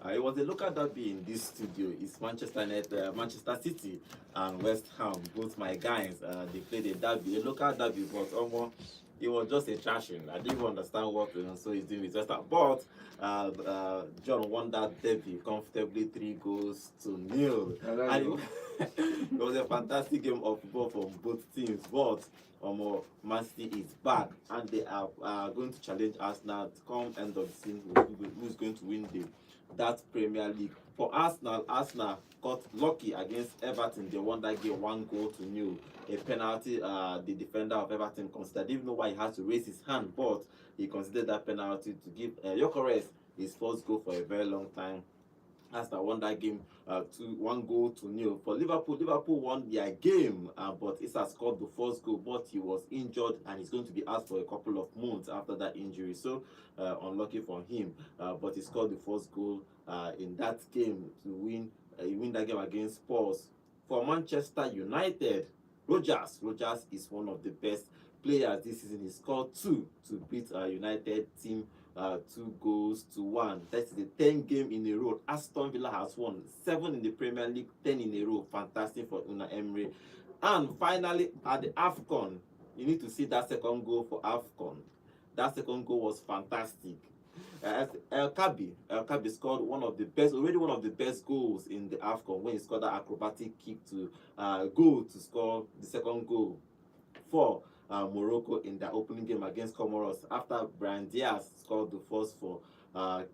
It was a local derby in this studio. It's Manchester United, Manchester City, and West Ham. Both my guys, they played a derby, a local derby, but almost it was just a trashing. I didn't even understand what so he's doing with West Ham. But John won that derby comfortably, 3 goals to nil. And it was a fantastic game of football from both teams. But Man City is back, and they are going to challenge Arsenal to come end of the season. Who's going to win that Premier League? For Arsenal, Arsenal got lucky against Everton. They won that game 1 goal to nil. A penalty the defender of Everton considered. Didn't know why he had to raise his hand, but he considered that penalty to give Gyökeres his first goal for a very long time. Arsenal won that game 1 goal to nil. For Liverpool, Liverpool won their game, but Issa scored the first goal, but he was injured and he's going to be out for a couple of months after that injury. So unlucky for him, but he scored the first goal in that game to win that game against Spurs. For Manchester United, Rogers is one of the best players this season. He scored 2 to beat United team 2 goals to 1. That's the 10th game in a row. Aston Villa has won 7 in the Premier League, 10 in a row. Fantastic for Unai Emery. And finally, at the Afcon, you need to see that second goal for Afcon. That second goal was fantastic. El Kabi scored one of the best goals in the Afcon when he scored that acrobatic kick to goal to score the second goal for Morocco in their opening game against Comoros. After Brian Diaz scored the first for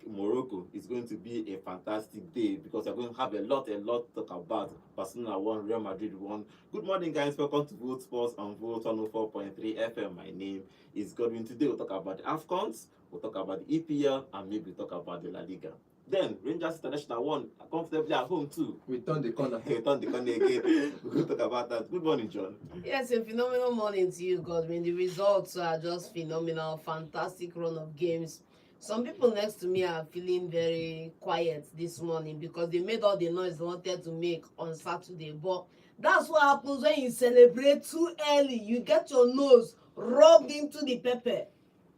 Morocco, it's going to be a fantastic day because we're going to have a lot to talk about. Barcelona won, Real Madrid won. Good morning, guys. Welcome to Vote Sports on Vote 104.3 FM. My name is Godwin. Today we'll talk about the Afcons, we'll talk about the EPL, and maybe we'll talk about the La Liga. Then Rangers International won comfortably at home too. We turned the corner. We turned the corner again. We'll talk about that. Good morning, John. Yes, a phenomenal morning to you, Godwin. The results are just phenomenal. Fantastic run of games. Some people next to me are feeling very quiet this morning because they made all the noise they wanted to make on Saturday. But that's what happens when you celebrate too early. You get your nose rubbed into the pepper.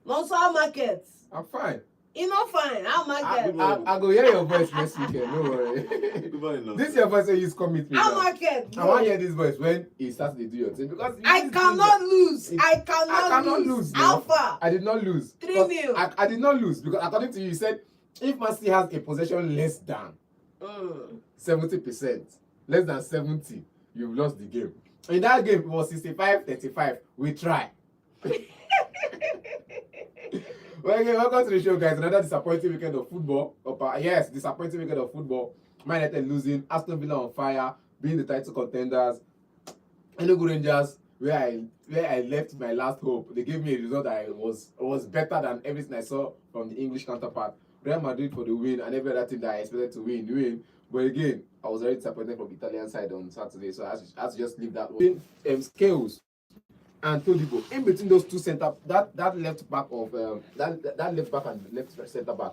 Not so our markets. I'm fine. You know fine. How market? I go hear your voice next weekend. No worry. Good morning. This your voice when you come meet me. How market? I want to hear this voice when he starts to do your thing because I cannot lose. I cannot lose. How far? I did not lose. 3-0. I did not lose because according to you, you said if Man City has a possession less than 70%, less than 70, you've lost the game. In that game, it was 65-35. We try. Well, again, welcome to the show, guys. Another disappointing weekend of football. Yes, disappointing weekend of football. Man United losing, Aston Villa on fire, being the title contenders. Enugu Rangers, where I left my last hope. They gave me a result that was better than everything I saw from the English counterpart. Real Madrid for the win, and every other team that I expected to win. But again, I was very disappointed from the Italian side on Saturday, so I had to just leave that one. Scales and Todibo, in between those two center, that left back of that left back and left center back,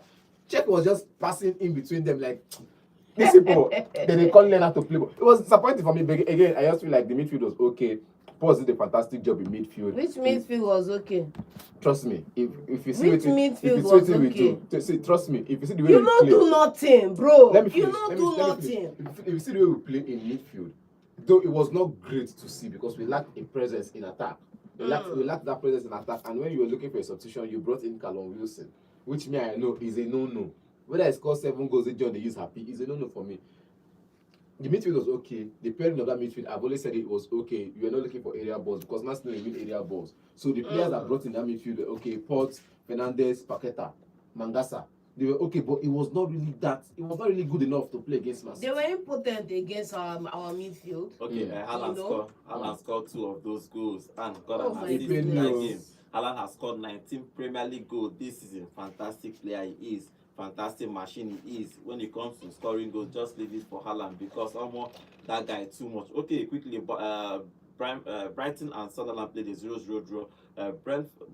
Czech was just passing in between them like these people. Then they can't learn how to play. It was disappointing for me. But again, I just feel like the midfield was okay. Paul did a fantastic job in midfield. Which midfield was okay? Trust me, if you see which midfield was okay? See, trust me, if you see the way you we not play, do nothing, bro. let me finish, you not let do me nothing. finish. If you see the way we play in midfield, though it was not great to see because we lacked a presence in attack. We lacked that presence in attack, and when you were looking for a substitution, you brought in Callum Wilson, which me I know is a no-no. Whether I score 7 goals, John they use happy is a no-no for me. The midfield was okay. The pairing of that midfield, I've always said it was okay. You are not looking for area balls because Man City win area balls. So the players that brought in that midfield were okay. Potts, Fernandes, Paqueta, Mangasa. They were okay, but it was not really good enough to play against Man City. They were impotent against our midfield. Okay, Haaland scored 2 of those goals and got an my assist in that goodness. game. Haaland has scored 19 Premier League goals this season. Fantastic player he is. Fantastic machine he is. When it comes to scoring goals, just leave it for Haaland because that guy too much. Okay, quickly, Brighton and Sunderland played a 0-0 draw.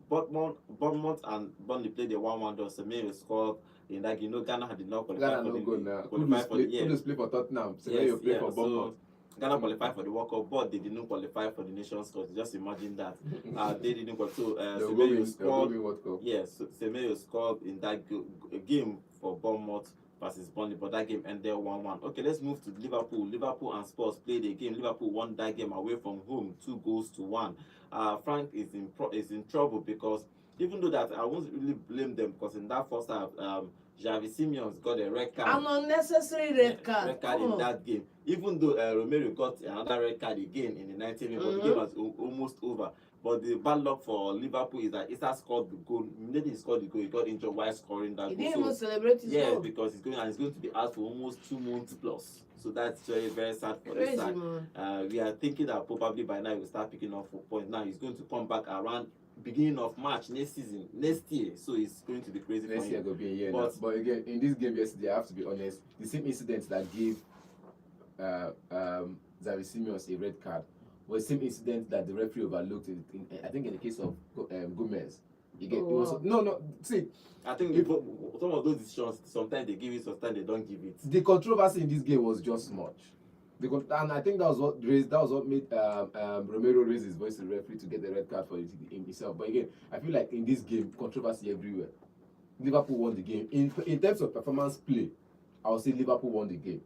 Bournemouth and Burnley played a 1-1 draw. Semedo scored in that game. Ghana did not qualify for the year. Kudus play for Tottenham. Semedo play for Bournemouth. Ghana qualified for the World Cup, but they didn't qualify for the Nations Cup. Just imagine that. They didn't qualify. So Semedo scored. Yes, Semedo scored in that game for Bournemouth versus Burnley, but that game ended 1-1. Okay, let's move to Liverpool. Liverpool and Spurs played a game. Liverpool won that game away from home, 2-1. Frank is in trouble because even though that I won't really blame them because in that first half, Javi Simeons got a red card. An unnecessary red card. Red card in that game. Even though Romero got another red card again in the 90th minute, but the game was almost over. But the bad luck for Liverpool is that Issa scored the goal. Immediately he scored the goal, he got injured while scoring that He goal. didn't even celebrate his goal. Because he's going to be out for almost 2 months plus. So that's very, very sad for Crazy, this side. man. We are thinking that probably by now he will start picking up 4 points. Now he's going to come back around beginning of March next year. So it's going to be crazy Next for year him. will be a year. But again, in this game yesterday, I have to be honest, the same incident that gave Xavi Simeons a red card was the same incident that the referee overlooked I think in the case of Gomez. See, I think some of those decisions, sometimes they give it, sometimes they don't give it. The controversy in this game was just much. And I think that was what made Romero raise his voice to the referee to get the red card for himself. But again, I feel like in this game, controversy everywhere. Liverpool won the game. In terms of performance play, I would say Liverpool won the game.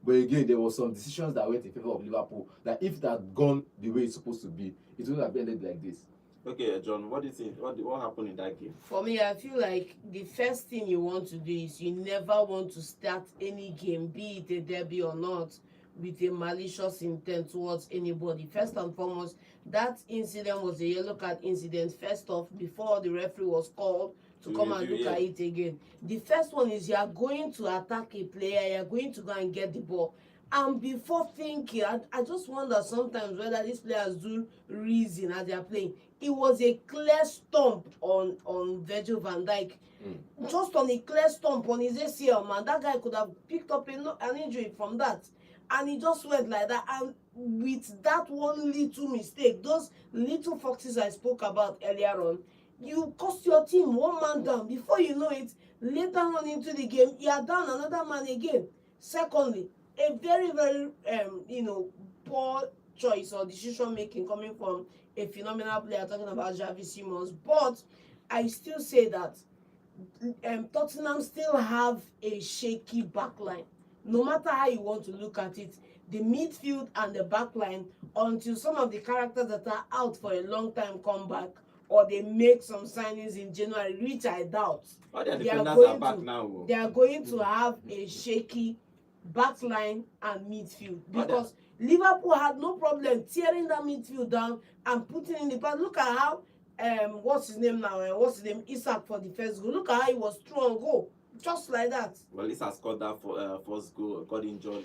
But again, there were some decisions that went in favor of Liverpool that if it had gone the way it's supposed to be, it wouldn't have ended like this. Okay, John, what do you think? What happened in that game? For me, I feel like the first thing you want to do is you never want to start any game, be it a derby or not, with a malicious intent towards anybody. First and foremost, that incident was a yellow card incident. First off, before the referee was called to come and look at it again. The first one is you are going to attack a player, you are going to go and get the ball. And before thinking, I just wonder sometimes whether these players do reason as they are playing. It was a clear stomp on Virgil van Dijk. Just on a clear stomp on his ACL, man. That guy could have picked up an injury from that. And he just went like that. And with that one little mistake, those little foxes I spoke about earlier on, you cost your team one man down. Before you know it, later on into the game, you are down another man again. Secondly, a very, very, poor choice or decision making coming from a phenomenal player, talking about Javi Simmons. But I still say that Tottenham still have a shaky backline. No matter how you want to look at it, the midfield and the backline, until some of the characters that are out for a long time come back, or they make some signings in January, which I doubt. They are going to have a shaky backline and midfield, because Liverpool had no problem tearing that midfield down and putting in the pass. Look at how Isak for the first goal. Look at how he was through on goal, just like that. Well, Isak scored that first goal, got injured,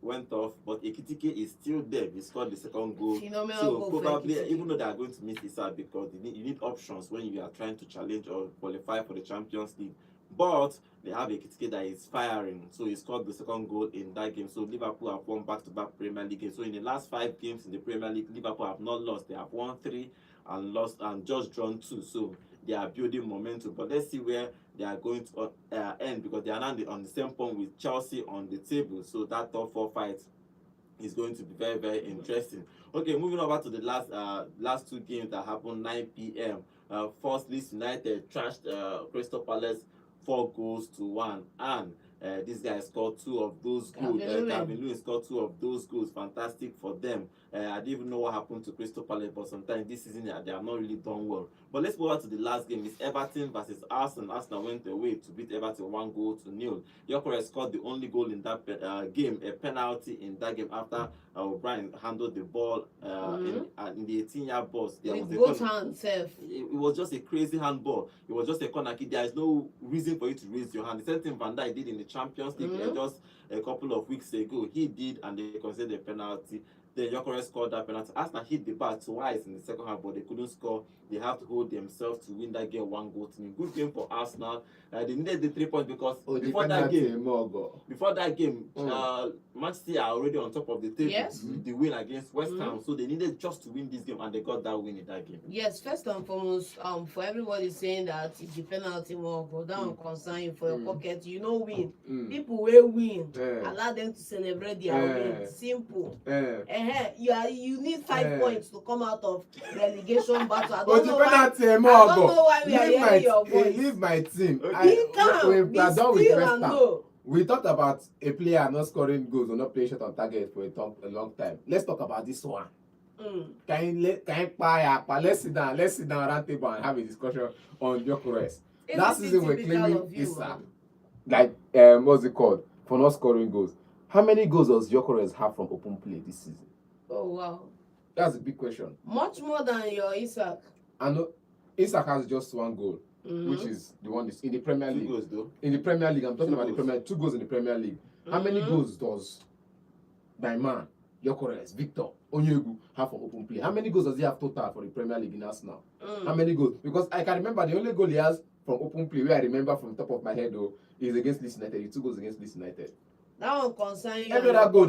went off, but Ekitike is still there. He scored the second goal. Phenomenal goal. Probably, even though they are going to miss Isak, because you need options when you are trying to challenge or qualify for the Champions League. But they have a Ekitike that is firing, so he scored the second goal in that game. So Liverpool have won back-to-back Premier League games. So in the last 5 games in the Premier League, Liverpool have not lost. They have won 3 and just drawn 2. So they are building momentum. But let's see where they are going to end, because they are now on the same point with Chelsea on the table. So that top 4 fight is going to be very, very interesting. Okay, moving over to the last 2 games that happened 9 p.m. First, Leeds United trashed Crystal Palace 4-1, and this guy scored 2 of those goals. Calvin Lewin scored 2 of those goals. Fantastic for them. I didn't even know what happened to Crystal Palace, but sometimes this season they have not really done well. But let's move on to the last game. It's Everton versus Arsenal. Arsenal went away to beat Everton 1-0. Gyökeres scored the only goal in that game, a penalty in that game after O'Brien handled the ball in the 18-yard box. With both hands, it was just a crazy handball. It was just a corner kick. There is no reason for you to raise your hand. The same thing Van Dijk did in the Champions League just a couple of weeks ago. He did, and they considered a penalty. Then Gyökeres scored that penalty. Arsenal hit the bar twice in the second half, but they couldn't score. They have to hold themselves to win that game 1-0. Good game for Arsenal. They needed the 3 points because before that game, Manchester are already on top of the table with the win against West Ham. So they needed just to win this game, and they got that win in that game. Yes, first and foremost, for everybody saying that if the penalty won't go down, concern you for your pocket, win. People will win. Allow them to celebrate their win. Simple. You need 5 points to come out of relegation battle. I don't know why we are hearing your voice. Leave my team. Be calm, be still and know we talked about a player not scoring goals or not playing shot on target for a long time. Let's talk about this one. Let's sit down around table and have a discussion on Gyökeres. Last season we're claiming Isak, like what's it called, for not scoring goals. How many goals does Gyökeres have from open play this season? Oh wow, that's a big question. Much more than your Isak. I know Isak has just 1 goal, which is the one in the Premier League. 2 goals though. In the Premier League, I'm talking about the Premier. 2 goals in the Premier League. How many goals does my man Gyökeres, Victor Onyegu have from open play? How many goals does he have total for the Premier League in Arsenal? How many goals? Because I can remember the only goal he has from open play, where I remember from the top of my head though, is against Leeds United. 2 goals against Leeds United. That one concerns you. Every other goal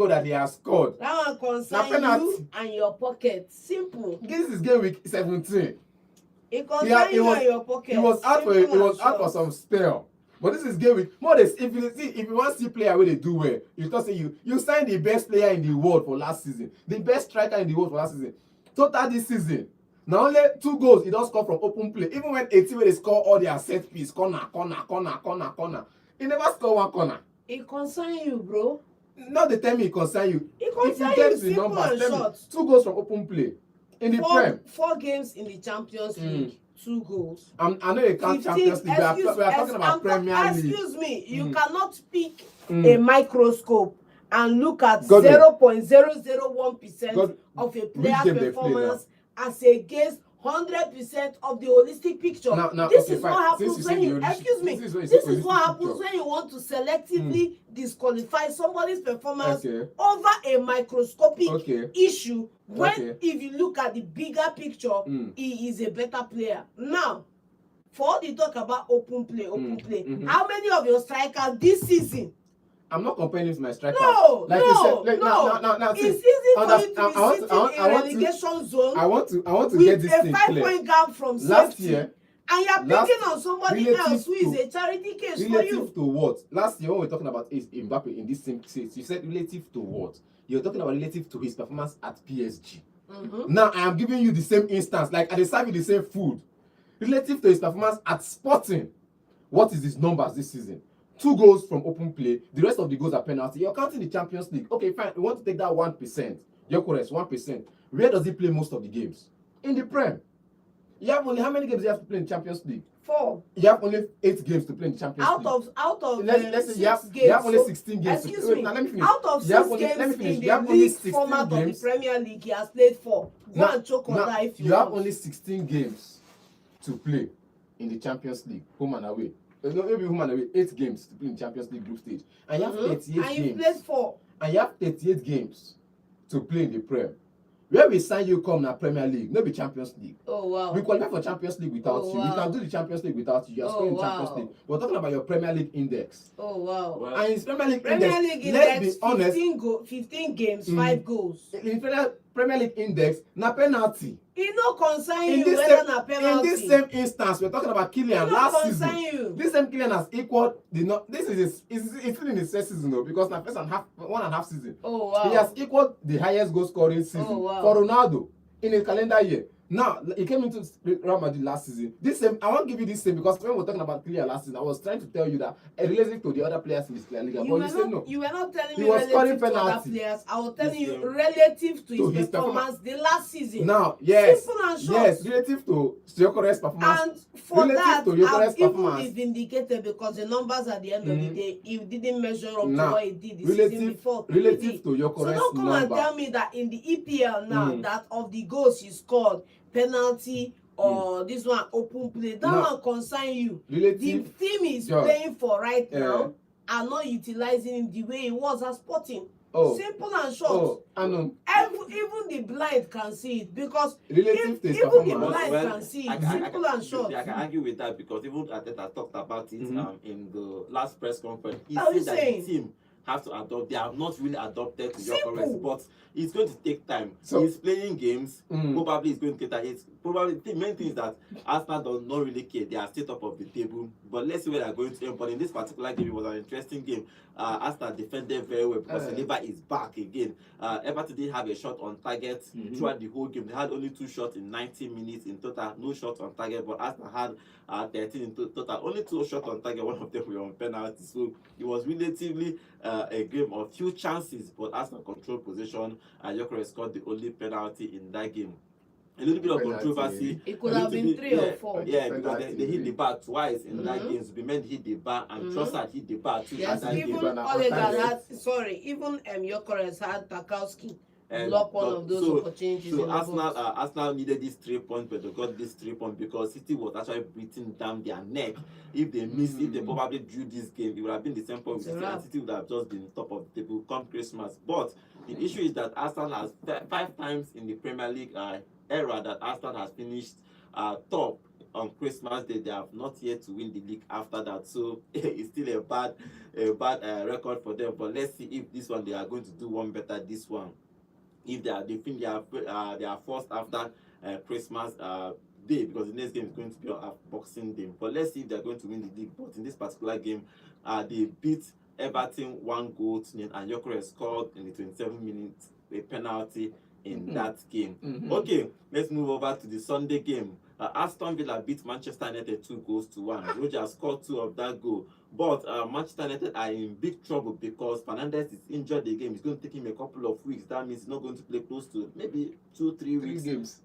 that he has scored. That one concerns you and your pocket. Simple. This is game week 17. It concerns you and your pocket. He was out for some spell. But this is game week. More than if you want to see player where they do well, you can say you signed the best player in the world for last season, the best striker in the world for last season. Total this season, now only 2 goals he don't score from open play. Even when 18 where they score all their set piece, corner. He never score 1 corner. It concerns you, bro. Not the time it concern you. It concerns you, simple and short. 2 goals from open play in the Prem. 4 games in the Champions League. 2 goals. I know you can't Champions League. We are talking about Premier League. Excuse me, you cannot pick a microscope and look at 0.001% of a player's performance as against 100% of the holistic picture. This is what happens when you want to selectively disqualify somebody's performance over a microscopic issue when if you look at the bigger picture, he is a better player. Now, for all the talk about open play, how many of your strikers this season? I'm not comparing with my striker. No. It's easy for you to be sitting in relegation zone. I want to get this thing clear. With a 5-point gap from last year, and you're picking on somebody else who is a charity case for you. Relative to what? Last year when we were talking about Mbappe in this same case, you said relative to what? You're talking about relative to his performance at PSG. Now I am giving you the same instance, like I serve you the same food. Relative to his performance at Sporting, what is his numbers this season? 2 goals from open play. The rest of the goals are penalty. You're counting the Champions League. Okay, fine. We want to take that 1%. Gyökeres, 1%. Where does he play most of the games? In the Prem. You have only how many games you have to play in the Champions League? 4. You have only 8 games to play in the Champions League. Out of let's say you have only 16 games. Excuse me. Now let me finish. Out of 6 games in the league format of the Premier League, he has played 4. Go and choke on that if you want. have only 16 games to play in the Champions League, home and away. Maybe home and away, 8 games to play in Champions League group stage. And you have 38 games. And you played 4. And you have 38 games to play in the Prem. Where we sign you come na Premier League, no be Champions League. Oh wow. We qualify for Champions League without you. We can do the Champions League without you. You are scoring Champions League. We're talking about your Premier League index. Oh wow. And in Premier League index, let's be honest, 15 games, 5 goals. In Premier League index, na penalty. It no concern you whether na penalty. In this same instance, we're talking about Kylian last season. You. This same Kylian has equaled this is still in his first season though, because na 1.5 season. Oh wow. He has equaled the highest goal scoring season for Ronaldo in a calendar year. Now he came into Real Madrid last season. This same, I won't give you this same because when we were talking about Kylian last season, I was trying to tell you that relative to the other players in this League, but you said no. You were not telling me relative to other players. I was telling you relative to his performance the last season. Now, yes, simple and short. yes, relative to Gyökeres' performance. And for that, I've even been vindicated because the numbers at the end of the day, he didn't measure up to what he did the season before. Relative to Gyökeres' so don't come and tell me that in the EPL now, that of the goals he scored, penalty or this one open play, that one concern you. The team is playing for right now are not utilizing him the way he was at Sporting. Simple and short. I know. Even the blind can see it because relative to even the blind can see it. Simple and short. I can argue with that because even Arteta talked about it in the last press conference. He said that the team have to adopt. They have not really adopted to Gyökeres, but it's going to take time. So he's playing games. Probably it's going to take time. probably the main thing is that Arsenal does not really care. They are still top of the table. But let's see where they are going to end. But in this particular game, it was an interesting game. Arsenal defended very well because Saliba is back again. Everton did have a shot on target throughout the whole game. They had only 2 shots in 90 minutes in total. No shots on target, but Arsenal had 13 in total. Only 2 shots on target. One of them were on penalty. So it was relatively a game of few chances, but Arsenal controlled possession. Gyökeres scored the only penalty in that game. A little bit of controversy. It could have been 3 or 4. Yeah, because they hit the bar twice in that game. Zubimendi hit the bar and Trossard hit the bar too. Yes, even Odegaard had, even Gyökeres had Tarkowski block one of those opportunities. So Arsenal needed these 3 points, but they got these 3 points because City was actually breathing down their neck. If they missed, if they probably drew this game, it would have been the same point with City, and City would have just been top of the table come Christmas. But the issue is that Arsenal has 5 times in the Premier League era that Arsenal has finished top on Christmas Day. They have not yet to win the league after that, so it's still a bad record for them. But let's see if this one they are going to do one better. This one, if they think they are forced after Christmas Day, because the next game is going to be on Boxing Day. But let's see if they are going to win the league. But in this particular game, they beat Everton 1-0, and Gyökeres scored in the 27 minutes a penalty in that game. Okay, let's move over to the Sunday game. Aston Villa beat Manchester United 2-1. Roger scored 2 of that goal. But Manchester United are in big trouble because Fernandes is injured again. It's going to take him a couple of weeks. That means he's not going to play close to maybe 2-3 weeks. 3 games.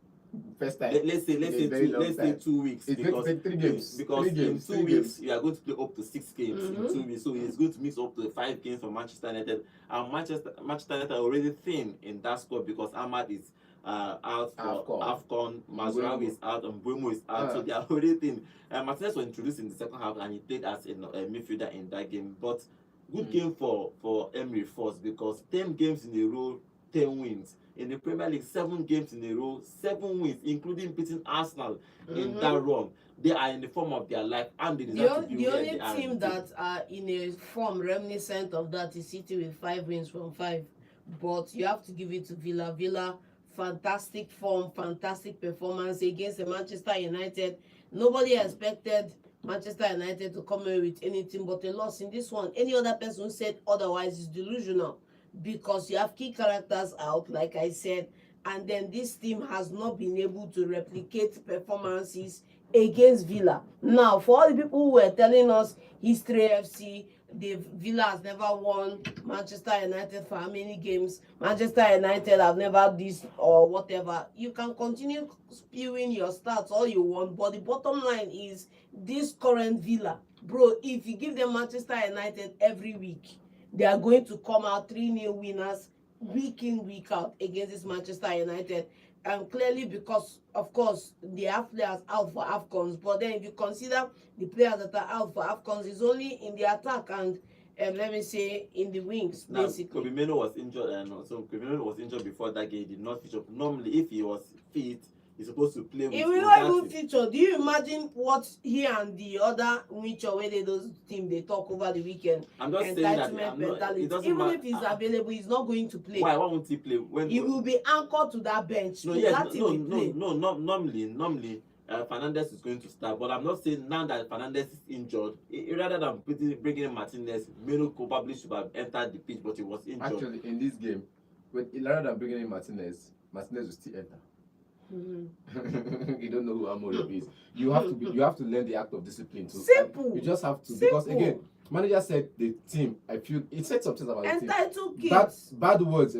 First time. Let's say 2 weeks. It's going to take 3 games. Because 3 games, in 2 weeks you are going to play up to 6 games in 2 weeks. So he's going to mix up to 5 games for Manchester United. And Manchester United are already thin in that squad because Ahmad is out for Afcon, Mazraoui is out, and Mbeumo is out, so they are already thin. Martinez was introduced in the second half and he played as a midfielder in that game. But good game for Emery first, because 10 games in a row, 10 wins. In the Premier League, 7 games in a row, 7 wins, including beating Arsenal in that run. They are in the form of their life, and they deserve to be where they are. The only team that are in a form reminiscent of that is City with 5 wins from 5. But you have to give it to Villa. Villa, fantastic form, fantastic performance against the Manchester United. Nobody expected Manchester United to come away with anything but a loss in this one. Any other person who said otherwise is delusional, because you have key characters out, like I said, and then this team has not been able to replicate performances against Villa. Now, for all the people who were telling us History FC, the Villa has never won Manchester United for how many games, Manchester United have never this or whatever, you can continue spewing your stats all you want, but the bottom line is this current Villa, bro, if you give them Manchester United every week, they are going to come out 3-0 winners week in, week out against this Manchester United. And clearly, because of course they have players out for Afcons, but then if you consider the players that are out for Afcons is only in the attack and let me say in the wings, now, basically. Kobe Meno was injured, and so Kobe Meno was injured before that game. He did not feature. Normally, if he was fit, he's supposed to play with. He will not even feature. Do you imagine what he and the other Mitchell, where those team they talk over the weekend? I'm not saying that. Even if he's available, he's not going to play. Why won't he play? He will be anchored to that bench. No, normally Fernandes is going to start, but I'm not saying now that Fernandes is injured. Rather than bringing in Martinez, Meno probably should have entered the pitch, but he was injured. Actually, in this game, rather than bringing in Martinez will still enter. You don't know who Amorim is. You have to learn the act of discipline too. Simple. You just have to. Simple. Because again, manager said the team. I feel it said something about the team. Entitled kids. Bad words.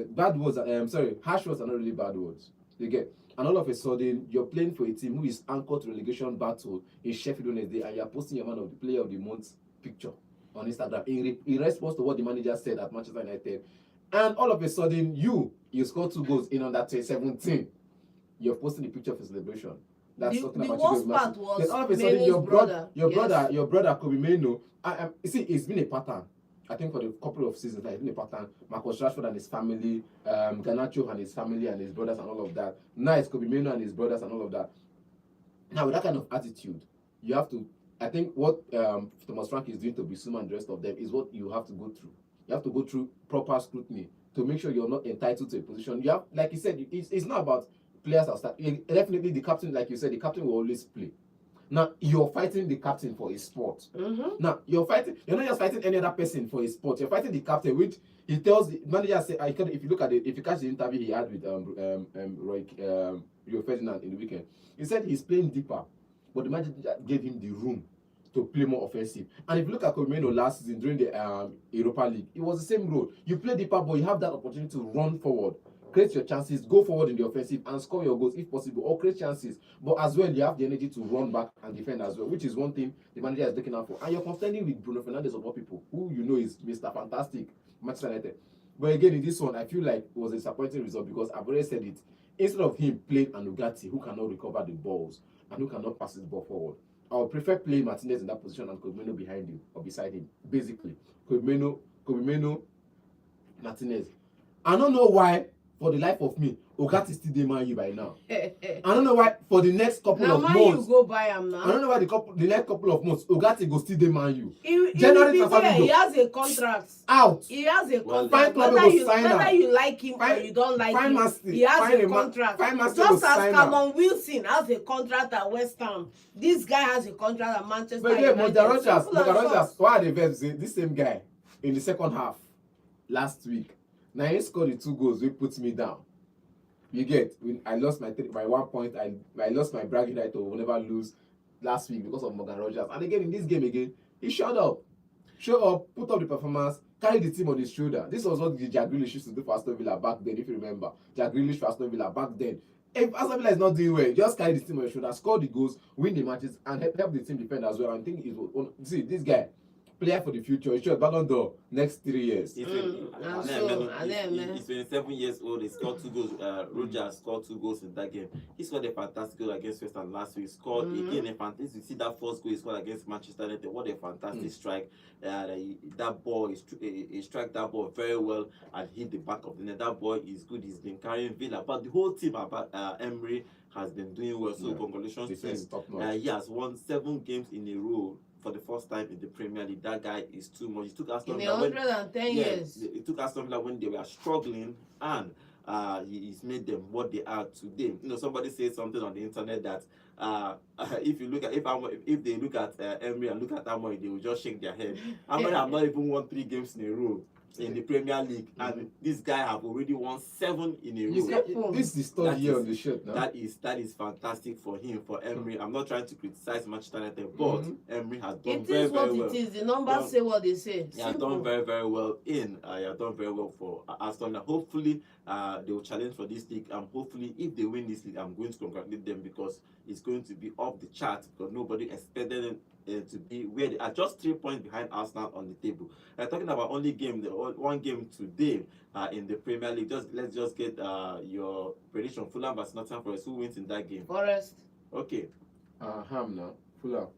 Harsh words are not really bad words. You get. And all of a sudden, you're playing for a team who is anchored to relegation battle in Sheffield Wednesday, and you're posting your player of the month picture on Instagram in response to what the manager said at Manchester United. And all of a sudden, you score 2 goals in under 17. You're posting the picture of a celebration. That's talking about the worst part was then all of a sudden, your brother Kobe Meno. You see, it's been a pattern. I think for the couple of seasons, it's been a pattern. Marcus Rashford and his family, Garnacho and his family and his brothers and all of that. Now it's Kobe Meno and his brothers and all of that. Now with that kind of attitude, you have to. I think what Thomas Frank is doing to Bissouma and the rest of them is what you have to go through. You have to go through proper scrutiny to make sure you're not entitled to a position. You have, like you said, it's not about players are definitely the captain, like you said, the captain will always play. Now you're fighting the captain for his sport. Now you're not just fighting any other person for his sport. You're fighting the captain, which he tells the manager. Say, if you look at it, if you catch the interview he had with Rio Ferdinand in the weekend, he said he's playing deeper, but the manager gave him the room to play more offensive. And if you look at Firmino last season during the Europa League, it was the same role. You play deeper, but you have that opportunity to run forward, create your chances, go forward in the offensive and score your goals if possible, or create chances. But as well, you have the energy to run back and defend as well, which is one thing the manager is looking out for. And you're contending with Bruno Fernandes of all people, who you know is Mr. Fantastic, Manchester United. But again, in this one, I feel like it was a disappointing result because I've already said it. Instead of him playing Anugati, who cannot recover the balls and who cannot pass his ball forward, I would prefer playing Martinez in that position and Kobimeno behind him or beside him. Basically, Kobimeno, Martinez. I don't know why, for the life of me, Ogati still dey Man U by now. I don't know why for the next couple of months. You go buy him now. I don't know why the next couple of months Ogati go still dey Man U. January he has a contract. Out. He has a contract. Whether you like him or you don't like him, he has a contract. Just as Callum Wilson has a contract at West Ham, this guy has a contract at Manchester United. But yeah, Rogers, why are the verbs this same guy in the second half last week? Now he scored the 2 goals, which puts me down. You get, when I lost my 1 point, I lost my bragging right to never lose last week because of Morgan Rogers. And again, in this game again, he showed up, put up the performance, carried the team on his shoulder. This was what Jack Grealish used to do for Aston Villa back then, if you remember. Jack Grealish for Aston Villa back then. If Aston Villa is not doing well, just carry the team on your shoulder, score the goals, win the matches, and help the team defend as well. I think it was, see, this guy, player for the future. He should Ballon d'Or next 3 years. He's 27 years old. He scored 2 goals. Rogers scored 2 goals in that game. He scored a fantastic goal against West Ham last week. Scored again a fantastic. You see that first goal he scored against Manchester United. What a fantastic strike! That ball, he struck that ball very well and hit the back of the net. That boy is good. He's been carrying Villa, but the whole team about Emery has been doing well. So congratulations to him. He has won 7 games in a row. For the first time in the Premier League. That guy is too much. He took Aston Villa 110 years. He took Aston Villa when they were struggling, and he's made them what they are today. You know, somebody said something on the internet that if they look at Emery and look at Amoy, they will just shake their head. Amoy have not even won 3 games in a row in the Premier League, and this guy have already won 7 in a row. This is the third year on the shirt now. That is fantastic for him, for Emery. I'm not trying to criticize Manchester United, but Emery has done very well. It is. The numbers say what they say. He has done very, very well he has done very well for Aston Villa. Hopefully, they will challenge for this league, and hopefully, if they win this league, I'm going to congratulate them because it's going to be off the chart because nobody expected them to be where they are, just 3 points behind Arsenal on the table. Talking about only one game today in the Premier League. Let's just get your prediction. Fulham versus Nottingham Forest. Who wins in that game? Forest. Okay. Ham now. Fulham.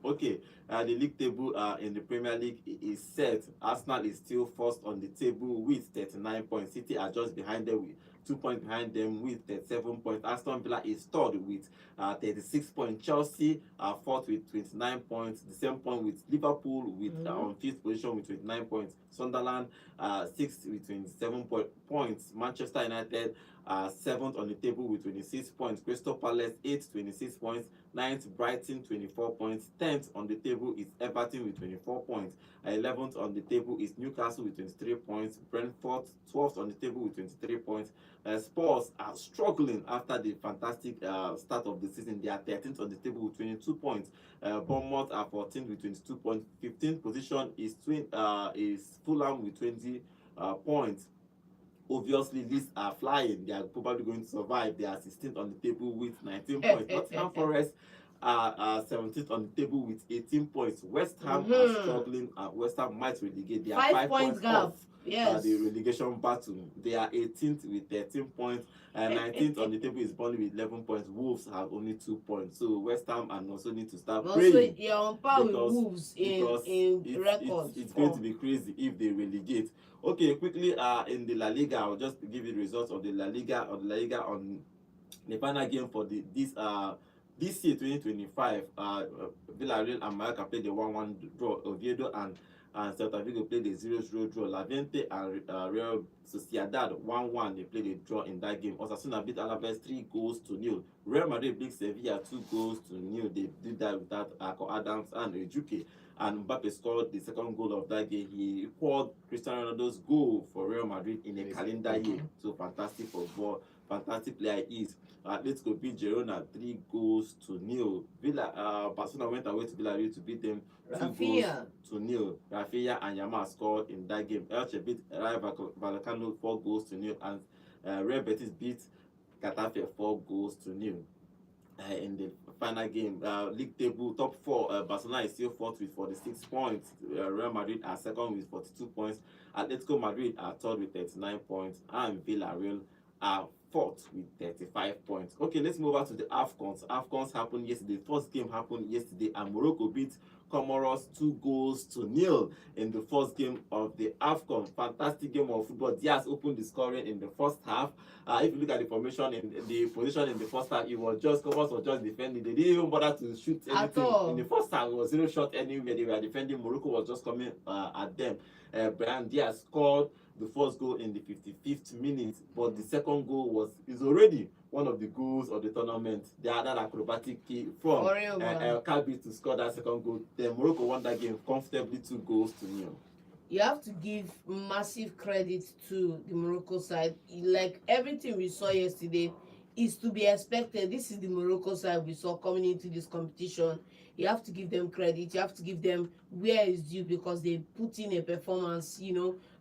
Okay. The league table in the Premier League is set. Arsenal is still first on the table with 39 points. City are just behind them with 2 points behind them with 37 points. Aston Villa is third with 36 points. Chelsea are fourth with 29 points. The same point with Liverpool with on 5th position with 29 points. Sunderland 6th with 27 points. Manchester United 7th on the table with 26 points. Crystal Palace 8th, 26 points. 9th, Brighton 24 points. 10th on the table is Everton with 24 points. 11th on the table is Newcastle with 23 points. Brentford 12th on the table with 23 points. Spurs are struggling after the fantastic start of the season. They are 13th on the table with 22 points. Bournemouth are 14th with 22 points. 15th position is Fulham with 20 points. Obviously, these are flying. They are probably going to survive. They are 16th on the table with 19 points. Nottingham Forest are 17th on the table with 18 points. West Ham are struggling. West Ham might relegate. They are 5 points off the relegation battle. They are 18th with 13 points. 19th on the table is Burnley with 11 points. Wolves have only 2 points. So West Ham and also need to start praying. Also, you're on par with Wolves in records. It's going to be crazy if they relegate. Okay, quickly in the La Liga, I'll just give you the results of the La Liga on the final game for this year 2025. Villarreal and Mallorca played the 1-1 draw. Oviedo and and Celta Vigo played a 0-0 draw. Levante and Real Sociedad 1-1. They played a draw in that game. Osasuna beat Alaves 3-0. Real Madrid beat Sevilla 2-0. They did that without Adams and Ejuke. And Mbappe scored the second goal of that game. He equaled Cristiano Ronaldo's goal for Real Madrid in a calendar year. So fantastic football, fantastic player he is. Atletico beat Girona 3-0. Barcelona went away to Villarreal to beat them 2-0. Rafinha and Yamal scored in that game. Elche beat Rayo Vallecano 4-0. And Real Betis beat Getafe 4-0. In the final game, league table top 4, Barcelona is still fourth with 46 points. Real Madrid are second with 42 points. Atletico Madrid are third with 39 points, and Villarreal are fourth with 35 points. Okay, let's move over to the Afcons. Afcons happened yesterday. First game happened yesterday, and Morocco beat Comoros 2-0 in the first game of the Afcon. Fantastic game of football. Diaz opened the scoring in the first half. If you look at the formation in the position in the first half, Comoros was just defending. They didn't even bother to shoot anything. In the first half, it was 0 shot anywhere. They were defending. Morocco was just coming at them. Brian Diaz scored the first goal in the 55th minute, but the second goal is already one of the goals of the tournament. They had that acrobatic kick from El Kabi to score that second goal. Then Morocco won that game comfortably 2-0. You have to give massive credit to the Morocco side. Like everything we saw yesterday is to be expected. This is the Morocco side we saw coming into this competition. You have to give them credit. You have to give them where is due because they put in a performance,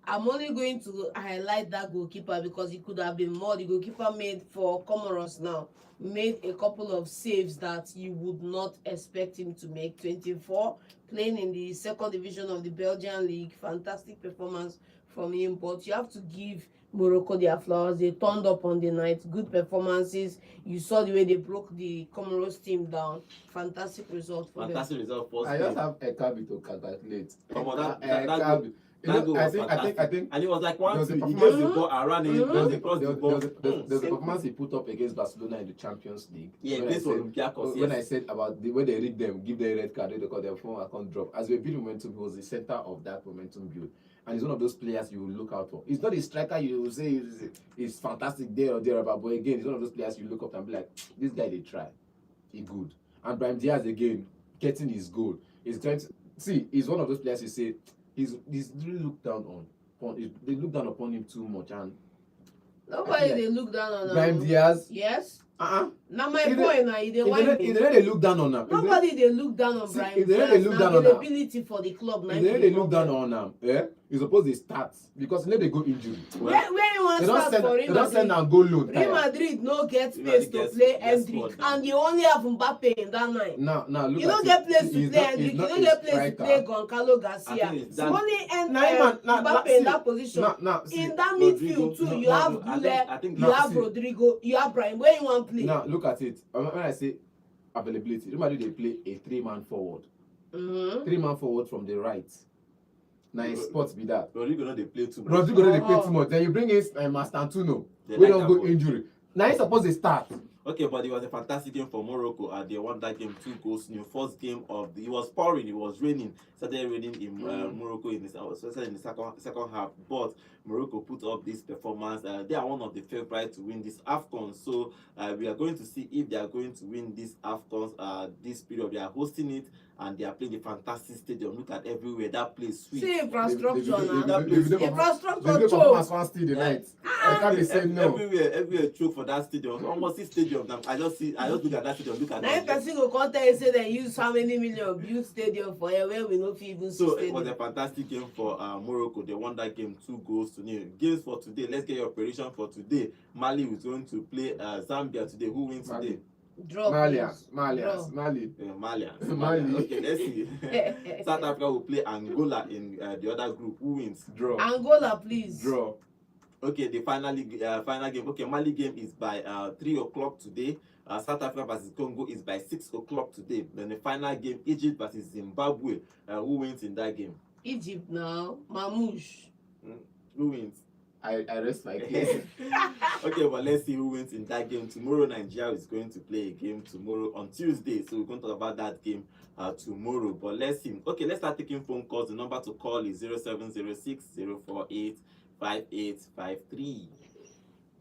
I'm only going to highlight that goalkeeper because it could have been more. The goalkeeper made for Comoros now made a couple of saves that you would not expect him to make. 24, playing in the second division of the Belgian league. Fantastic performance from him. But you have to give Morocco their flowers. They turned up on the night. Good performances. You saw the way they broke the Comoros team down. Fantastic result for them. Fantastic result for I just have a Kabi to calculate. I think, and it was like 1-2. He gave the ball around him. There's a performance he put up against Barcelona in the Champions League. Yeah, this was Olympiacos. When I said about when they read them, give them a red card, they call their phone account drop. As we build momentum, he was the center of that momentum build. And he's one of those players you will look out for. He's not a striker you will say is fantastic there or thereabout, but again, he's one of those players you look up and be like, this guy they try. He good. And Brahim Diaz again, getting his goal. He's one of those players you say he's really looked down on. They look down upon him too much, and nobody they look down on. Brahim Diaz. Yes. Now my point now, they look down on him. Nobody they look down on Brahim Diaz. They look down on availability for the club. They look down on him. Yeah, he's supposed to start because they go injury. Where you want to start for Real Madrid? They don't send and go loan. Real Madrid no get space to play Hendrick, and you only have Mbappe in that line. Now look. You don't get place to play Hendrick. You don't get place to play Goncalo Garcia. You only Mbappe in that position. In that midfield too, you have Gule, you have Rodrigo, you have Brahim. Where you want to play? Now look at it. When I say availability, Real Madrid they play a 3-man forward. 3-man forward from the right. Nice spots be that. Rodrigo no dey play too much. Play too much. Then you bring in Mastantuno. We don't go injury. Now he's supposed to start. Okay, but it was a fantastic game for Morocco. They won that game 2-0. First game it was pouring, it was raining. Started raining in Morocco especially in the second half. But Morocco put up this performance. They are one of the favorites to win this Afcon. So we are going to see if they are going to win this Afcon this period. They are hosting it and they are playing a fantastic stadium. Look at everywhere. That place sweet. See infrastructure now. Infrastructure choke. I can't be saying no. Everywhere choke for that stadium. Almost this stadium. I just look at that stadium. Look at that. Now person go come tell you say they use how many million build stadium for here where we no fit even see stadium. It was a fantastic game for Morocco. They won that game 2-0. Games for today. Let's get your prediction for today. Mali is going to play Zambia today. Who wins today? Draw. Mali. Okay, let's see. South Africa will play Angola in the other group. Who wins? Draw. Angola, please. Draw. Okay, the final game. Okay, Mali game is by 3 o'clock today. South Africa versus Congo is by 6 o'clock today. Then the final game, Egypt versus Zimbabwe. Who wins in that game? Egypt now. Mamouche. Who wins? I rest my case. Okay, but let's see who wins in that game. Tomorrow, Nigeria is going to play a game tomorrow on Tuesday. So we're going to talk about that game tomorrow. But let's see. Okay, let's start taking phone calls. The number to call is 0706 048 5853.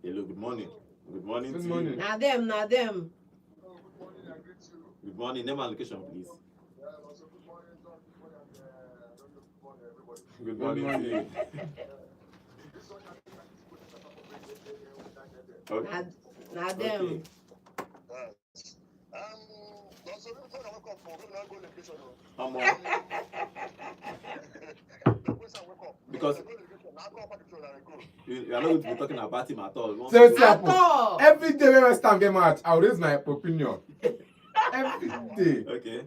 Hello, good morning. Good morning Good to morning. you. Now them. Good morning. Name and location, please. Good morning to you. Okay. Now them. Because you are not going to be talking about him at all. So it's At happen. all. Every day when West Ham get match, I'll raise my opinion. Every day. Okay.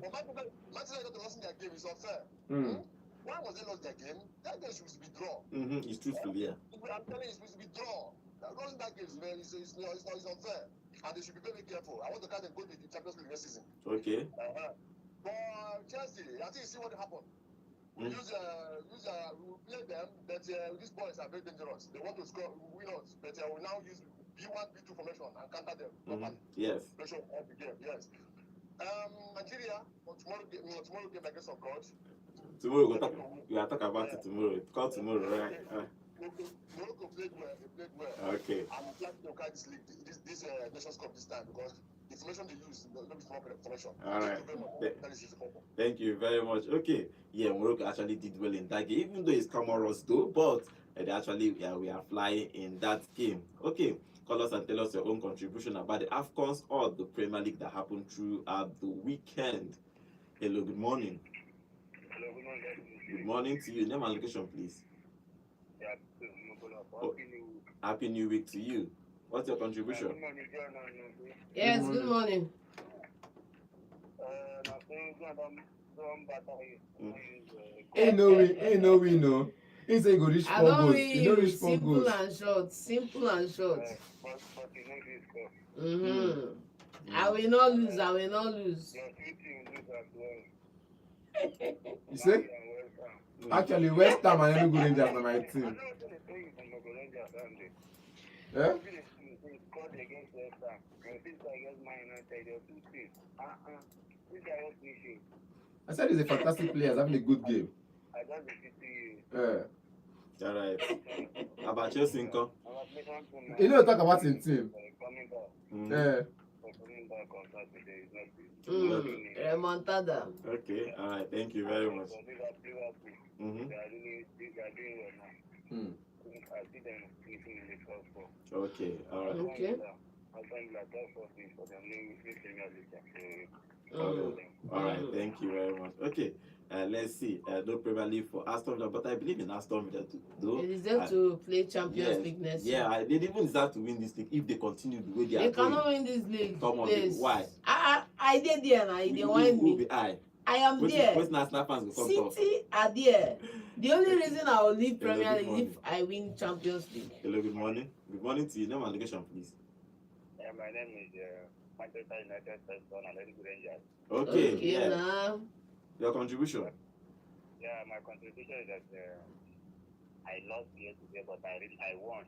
Why was they lost their game? That game should be draw. It's truthful, yeah. I'm telling you, it's supposed to be draw. Losing that game is unfair. And they should be very careful. I want to kind of go to the Champions League next season. Okay. For Chelsea, I think you see what happened. We play them, but these boys are very dangerous. They want to score, win us, but we now use B1, B2 formation and counter them. Yes. Pressure of the game, yes. Nigeria, tomorrow game against some God. Tomorrow we are talking about it tomorrow. Call tomorrow, right? Morocco played well. They played well. Okay. I'm glad to carry this league, this Nations Cup this time because the information they use not be small information. All right. Thank you very much. Okay. Yeah, Morocco actually did well in that game, even though it's Comoros though, but they actually we are flying in that game. Okay. Call us and tell us your own contribution about the Afcons or the Premier League that happened throughout the weekend. Hello, good morning. Hello, good morning. Good morning to you. Name and location, please. Happy New Week to you. What's your contribution? Yes, good morning. Ain't no we no. He say go reach I 4 don't goals. read He no reach 4 simple goals. and short. Simple and short. I will not lose. I will not lose. You say? Actually, West Ham and Enugu Rangers are my team. Eh? I said he's a fantastic player, he's having a good game. All right. About Chelsea, Inco? You know, talk about his team. Remontada. Okay. All right. Thank you very much. Okay. All right. Okay. All right. Thank you very much. Okay. Let's see. No Premier League for Aston Villa, but I believe in Aston Villa though. They deserve to play Champions League next year. Yeah, they even deserve to win this league if they continue the way they are They going. cannot win this league. Come on, please. why? I did there now. They want me. I am there. Which national fans will come talk? City are there. The only reason I will leave Premier League is if I win Champions League. Hello, good morning. Good morning to you. Name and location, please. My name is Manchester United Person and Enugu Rangers. Okay. Yeah. Now. Your contribution. Yeah, my contribution is that I lost yesterday, but I won.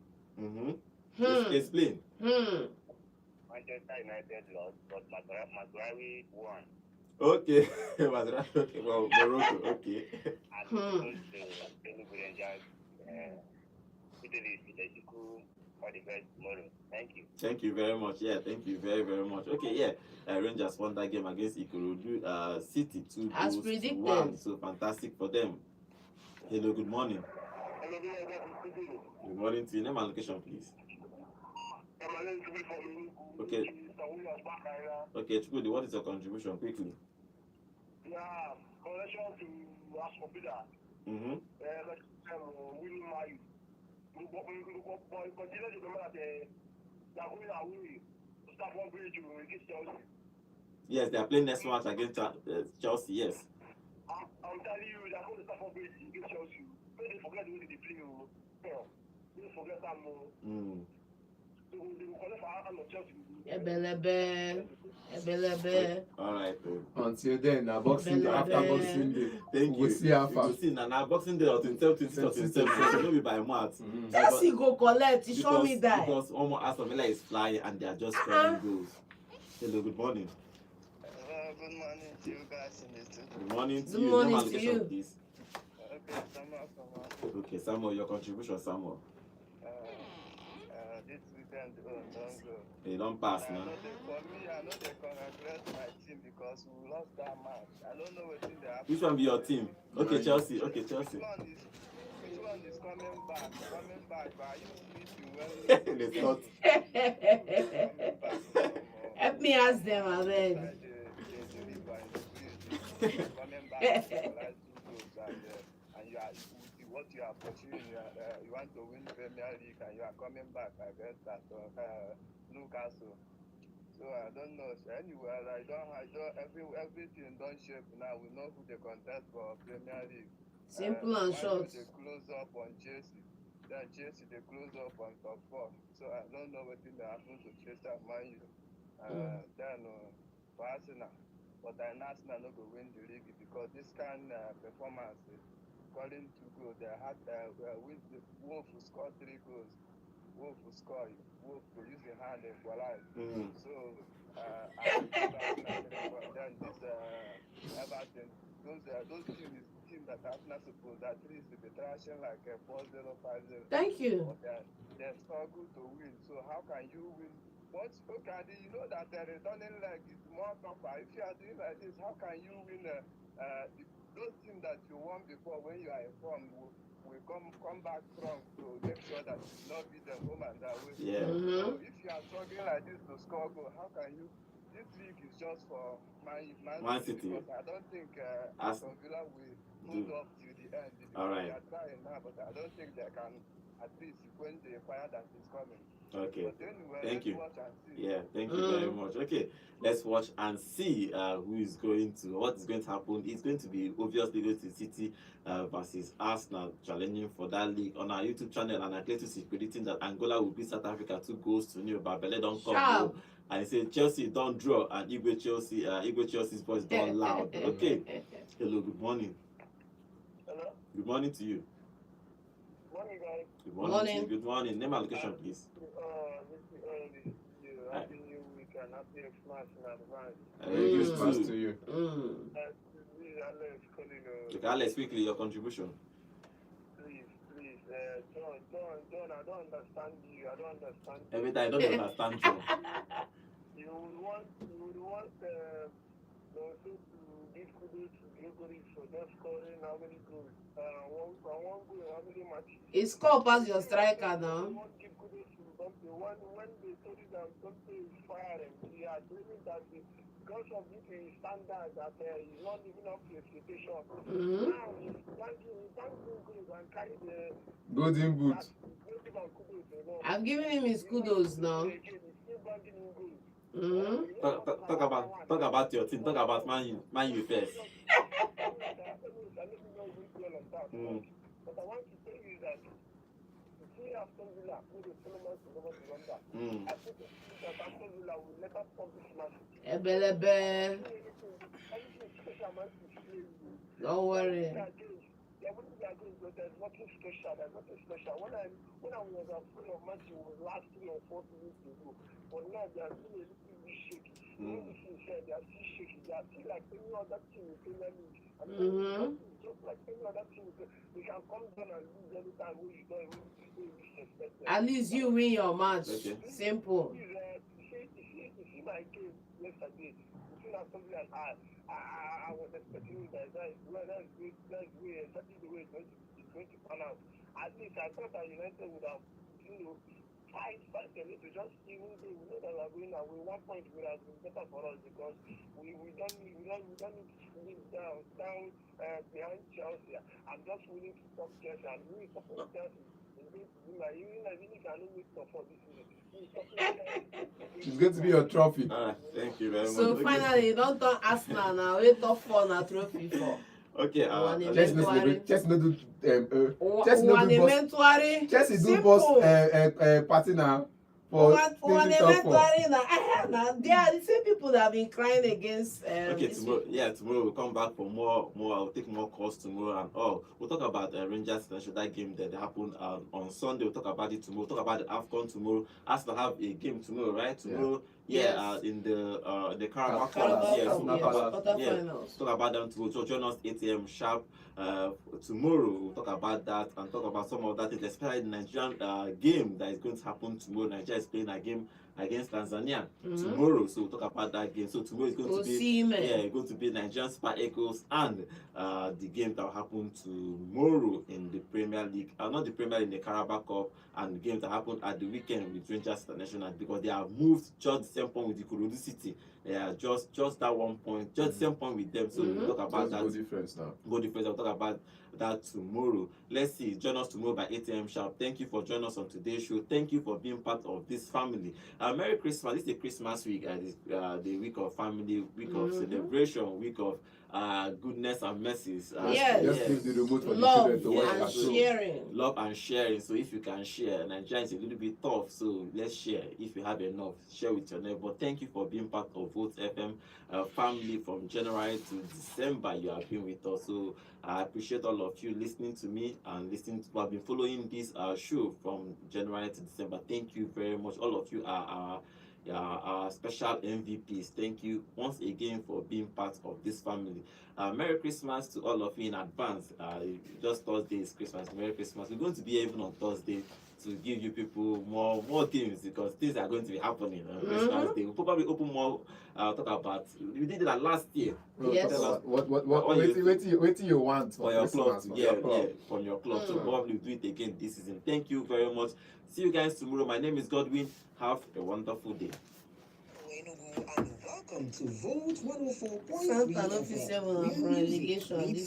Explain. Manchester United lost, but Maguire won. Okay. Okay. Well, Morocco. Okay. And the Enugu Rangers, Italy, all the best tomorrow. Thank you. Thank you very much. Yeah, thank you very, very much. Okay, yeah. Rangers won that game against Ikorodu City 2 As goals predicted. to 1. So fantastic for them. Hello, good morning. Good morning to you. Name and location, please. Okay. Okay, Chukudi, what is your contribution? Quickly. Yeah, connection to Aston Villa. Winning my. But consider the number that they are going away to start one bridge against Chelsea. Yes, they are playing next match against Chelsea, yes. I'm telling you, they are going to start one bridge against Chelsea. When they forget the way they play, they forget that more. So will collect for hand of Chelsea. Ebelebe. All right. Until then, na Boxing Day, after Belebe. Boxing Day, Thank we will you. see how You far. go see na Boxing Day or 27, 27, so no be by month. Chelsea go collect. You show me that. Because almost Aston Villa is flying and they are just scoring goals. Hello, good morning. Good morning to you guys in the studio. Good morning to Good you. morning Name to and location, you. please. Okay, Samuel. Okay, Samuel, your contribution, Samuel. This weekend, don't go. They don't pass now. For me, I know they congratulate my team because we lost that match. I don't know what thing they have. Which one be your team? Okay, Man. Chelsea. Okay, Chelsea. Which one is coming back? Coming back, but are you sleeping when It's not. coming back from Help me ask them, abeg. inside the river in the bridge, coming back to collect 2 goals and you are what you are pursuing, you want to win Premier League and you are coming back against that Newcastle. So I don't know. So anyway, I don't everything don't shape now. We know who they contest for Premier League. Simple and short. They close up on Chelsea. Then Chelsea they close up on top 4. So I don't know what thing that happened to Chelsea and Man U. Then for Arsenal. But then Arsenal not going to win the league because this kind of performance, according to goal, they had Wolf who scored 3 goals. Wolf to score, Wolf to use the hand and equalize. So I think then this Everton, those team that Arsenal supposed at least to be thrashing like 4-0, 5-0. Thank you. But they struggle to win. So how can you win? Once okay, you know that the returning leg is more tougher. If you are doing like this, how can you win? Those teams that you won before when you are informed will come back strong to make sure that you not beat them home and away. Yeah. So if you are struggling like this to score goal, how can you? This league is just for Man City. Because I don't think Aston Villa will hold up till the end. All right. They are trying now, but I don't think they can. At least when the fire that is coming. Okay. But anyway, Thank you. watch and see. Yeah, thank you very much. Okay, let's watch and see what is going to happen. It's going to be obviously going to City versus Arsenal challenging for that league on our YouTube channel, and Atletus is predicting that Angola will beat South Africa 2 goals to nil. Babele don't come home. And he said Chelsea don't draw and Igwe Chelsea's voice don't loud. Okay. Hello, good morning. Hello? Good morning to you. Morning, guys. Good morning. To you. Good morning. Name and location, please. Happy New Week and happy Xmas in advance. Christmas to you. This is Alex calling. Okay, Alex, quickly your contribution. Please, John, I don't understand you. I don't understand you. Every time I don't understand you. You would want also to give kudos to Gregory for just scoring how many goals? One goal, how many matches? He score pass your striker now. You want to give kudos to Bumpy. When they told him that Bumpy is firing, he had told him that because of his standard that he's not living up to expectation. Now he's thanking goals and carry the Golden boot. I've given him his kudos now. Talk about your team. Talk about Man U first. But I want to tell you that the see Aston Villa who the Solomon to go to London. I think that Aston Villa will never stop this match. Ebelebe. Don't worry. There's nothing special. There's nothing special. When I was afraid of match, it was last 3 or 4 minutes ago. But now they are still a little bit shaky. When the team said they are still shaky, they are still like any other team in Premier League. Just like any other team, they can come down and lose every time when you don't even expect them. At least you win your match. Okay. Simple. You see my game yesterday between Aston Villa and I was expecting that that's good, exactly the way it's going to pan out. At least I thought that United would have, fight a little, just even though we know that we are going away, 1 point would have been better for us because we don't need to sleep down behind Chelsea. I'm just willing to stop Chelsea and really support Chelsea. Even if I don't make top 4 this season, It's going to be your trophy. Thank you very much. So finally, don't turn Arsenal now. We top 4 na trophy for. Okay. Chelsea no do Chelsea do boss. Chelsea do Chelsea do boss party now. for One finishing top four. they are the same people that have been crying against Okay, this tomorrow, week. yeah, tomorrow we'll come back for more. I'll take more calls tomorrow and all. We'll talk about Rangers International, that game that happened on Sunday. We'll talk about it tomorrow. We'll talk about the Afcon tomorrow. Arsenal have a game tomorrow, right? Tomorrow, Yes. in the Carabao Cup. Carabao Yeah, Cup, so yes, we'll talk about quarterfinals. talk about them tomorrow. So join us 8 a.m. sharp. Tomorrow we'll talk about that and talk about some of that, especially the Nigerian game that is going to happen tomorrow. Nigeria is playing a game against Tanzania tomorrow, so we'll talk about that game. So tomorrow is going to be going to be Nigerian Super Eagles and the game that will happen tomorrow in the Premier League, not the Premier League, in the Carabao Cup, and the game that happened at the weekend with Rangers International, because they have moved just the same point with the Ikorodu City. They are just that 1 point, just the same point with them. So we'll talk about that. Go difference now. Go difference. I'll talk about that tomorrow. Let's see. Join us tomorrow by 8 a.m. sharp. Thank you for joining us on today's show. Thank you for being part of this family. Merry Christmas. This is a Christmas week, the week of family, week of celebration, week of goodness and mercies. Just give the remote for love the children to watch and at home. sharing. Love and sharing. So if you can share, Nigeria is a little bit tough, so let's share. If you have enough, share with your neighbor. Thank you for being part of Vote FM family from January to December. You have been with us, so I appreciate all of you listening to me and listening to. I've been following this show from January to December. Thank you very much. All of you are our special MVPs. Thank you once again for being part of this family. Merry Christmas to all of you in advance. Just Thursday is Christmas. Merry Christmas. We're going to be even on Thursday to give you people more games, because things are going to be happening on Christmas Day. We'll probably open more. Talk about, we did that last year. Yes. What you want For your club, from your club. So probably do it again this season. Thank you very much. See you guys tomorrow. My name is Godwin. Have a wonderful day. And welcome to Vote 104.3 Santa no fit save una from relegation.